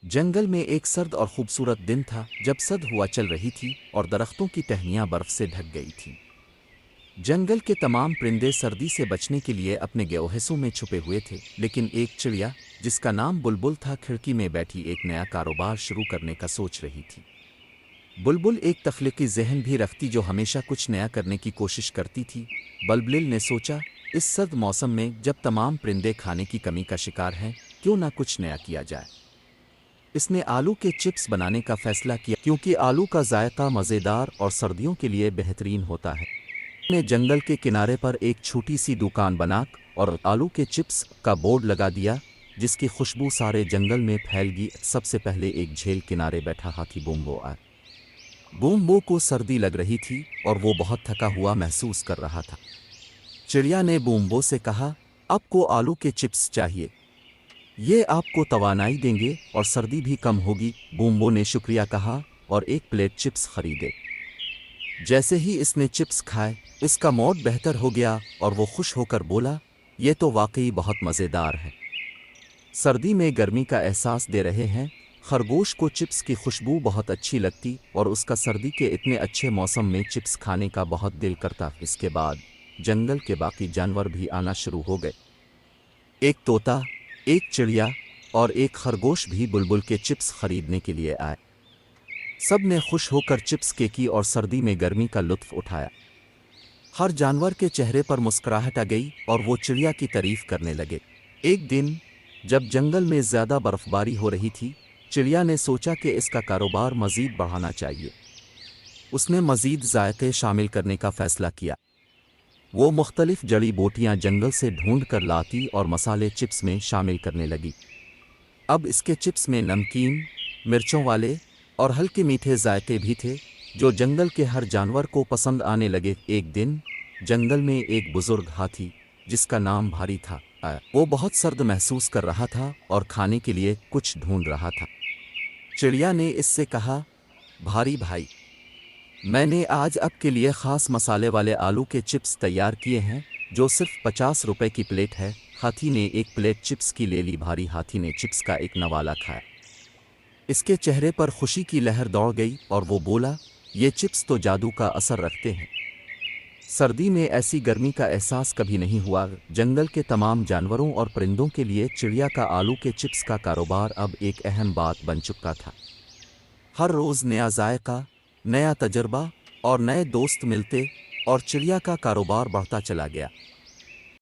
जंगल में एक सर्द और खूबसूरत दिन था जब सर्द हुआ चल रही थी और दरख्तों की टहनियाँ बर्फ से ढक गई थीं। जंगल के तमाम परिंदे सर्दी से बचने के लिए अपने गेओहिसों में छुपे हुए थे, लेकिन एक चिड़िया जिसका नाम बुलबुल था खिड़की में बैठी एक नया कारोबार शुरू करने का सोच रही थी। बुलबुल एक तख्लीकी जहन भी रखती जो हमेशा कुछ नया करने की कोशिश करती थी। बुलबुल ने सोचा, इस सर्द मौसम में जब तमाम परिंदे खाने की कमी का शिकार हैं, क्यों ना कुछ नया किया जाए। इसने आलू के चिप्स बनाने का फैसला किया क्योंकि आलू का जायका मज़ेदार और सर्दियों के लिए बेहतरीन होता है। ने जंगल के किनारे पर एक छोटी सी दुकान बना और आलू के चिप्स का बोर्ड लगा दिया, जिसकी खुशबू सारे जंगल में फैल गई। सबसे पहले एक झील किनारे बैठा हाथी बूम्बो आया। बूम्बो को सर्दी लग रही थी और वो बहुत थका हुआ महसूस कर रहा था। चिड़िया ने बूम्बो से कहा, आपको आलू के चिप्स चाहिए, ये आपको तवानाई देंगे और सर्दी भी कम होगी। बूम्बो ने शुक्रिया कहा और एक प्लेट चिप्स खरीदे। जैसे ही इसने चिप्स खाए, इसका मूड बेहतर हो गया और वो खुश होकर बोला, ये तो वाकई बहुत मज़ेदार है। सर्दी में गर्मी का एहसास दे रहे हैं। खरगोश को चिप्स की खुशबू बहुत अच्छी लगती और उसका सर्दी के इतने अच्छे मौसम में चिप्स खाने का बहुत दिल करता। इसके बाद जंगल के बाकी जानवर भी आना शुरू हो गए। एक तोता, एक चिड़िया और एक खरगोश भी बुलबुल के चिप्स खरीदने के लिए आए। सब ने खुश होकर चिप्स की और सर्दी में गर्मी का लुत्फ उठाया। हर जानवर के चेहरे पर मुस्कुराहट आ गई और वो चिड़िया की तारीफ करने लगे। एक दिन जब जंगल में ज़्यादा बर्फबारी हो रही थी, चिड़िया ने सोचा कि इसका कारोबार मज़ीद बढ़ाना चाहिए। उसने मज़ीद जायके शामिल करने का फ़ैसला किया। वो मुख्तलिफ जड़ी बूटियाँ जंगल से ढूंढ कर लाती और मसाले चिप्स में शामिल करने लगी। अब इसके चिप्स में नमकीन, मिर्चों वाले और हल्के मीठे जायके भी थे, जो जंगल के हर जानवर को पसंद आने लगे। एक दिन जंगल में एक बुजुर्ग हाथी, जिसका नाम भारी था, आया। वो बहुत सर्द महसूस कर रहा था और खाने के लिए कुछ ढूंढ रहा था। चिड़िया ने इससे कहा, भारी भाई, मैंने आज आपके लिए ख़ास मसाले वाले आलू के चिप्स तैयार किए हैं, जो सिर्फ 50 रुपए की प्लेट है। हाथी ने एक प्लेट चिप्स की ले ली। भारी हाथी ने चिप्स का एक नवाला खाया। इसके चेहरे पर खुशी की लहर दौड़ गई और वो बोला, ये चिप्स तो जादू का असर रखते हैं। सर्दी में ऐसी गर्मी का एहसास कभी नहीं हुआ। जंगल के तमाम जानवरों और परिंदों के लिए चिड़िया का आलू के चिप्स का कारोबार अब एक अहम बात बन चुका था। हर रोज़ नया जायका, नया तजर्बा और नए दोस्त मिलते और चिड़िया का कारोबार बढ़ता चला गया।